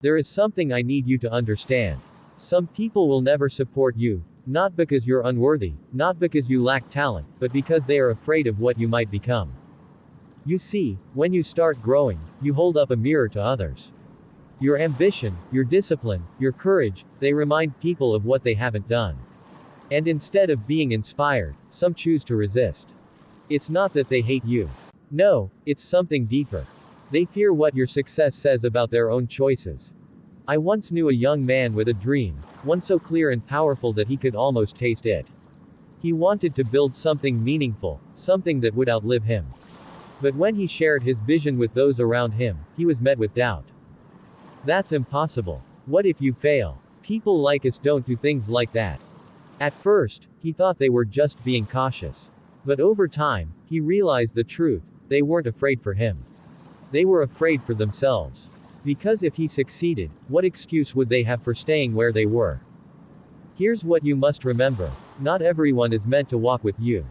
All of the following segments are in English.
There is something I need you to understand. Some people will never support you, not because you're unworthy, not because you lack talent, but because they are afraid of what you might become. You see, when you start growing, you hold up a mirror to others. Your ambition, your discipline, your courage, they remind people of what they haven't done. And instead of being inspired, some choose to resist. It's not that they hate you. No, it's something deeper. They fear what your success says about their own choices. I once knew a young man with a dream, one so clear and powerful that he could almost taste it. He wanted to build something meaningful, something that would outlive him. But when he shared his vision with those around him, he was met with doubt. That's impossible. What if you fail? People like us don't do things like that. At first, he thought they were just being cautious. But over time, he realized the truth: they weren't afraid for him. They were afraid for themselves. Because if he succeeded, what excuse would they have for staying where they were? Here's what you must remember: not everyone is meant to walk with you.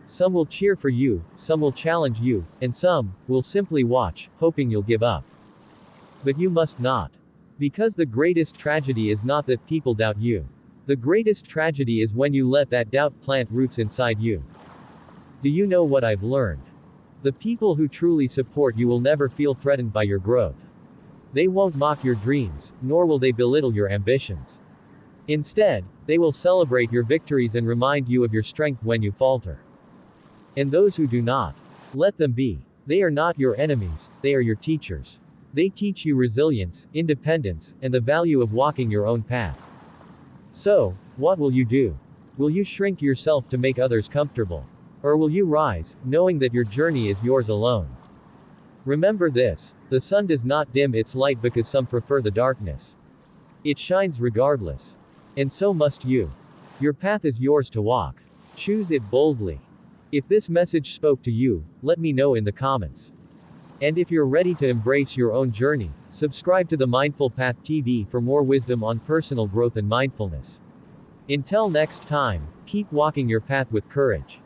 Some will cheer for you, some will challenge you, and some will simply watch, hoping you'll give up. But you must not. Because the greatest tragedy is not that people doubt you. The greatest tragedy is when you let that doubt plant roots inside you. Do you know what I've learned? The people who truly support you will never feel threatened by your growth. They won't mock your dreams, nor will they belittle your ambitions. Instead, they will celebrate your victories and remind you of your strength when you falter. And those who do not, let them be. They are not your enemies, they are your teachers. They teach you resilience, independence, and the value of walking your own path. So, what will you do? Will you shrink yourself to make others comfortable? Or will you rise, knowing that your journey is yours alone? Remember this: the sun does not dim its light because some prefer the darkness. It shines regardless. And so must you. Your path is yours to walk. Choose it boldly. If this message spoke to you, let me know in the comments. And if you're ready to embrace your own journey, subscribe to the Mindful Path TV for more wisdom on personal growth and mindfulness. Until next time, keep walking your path with courage.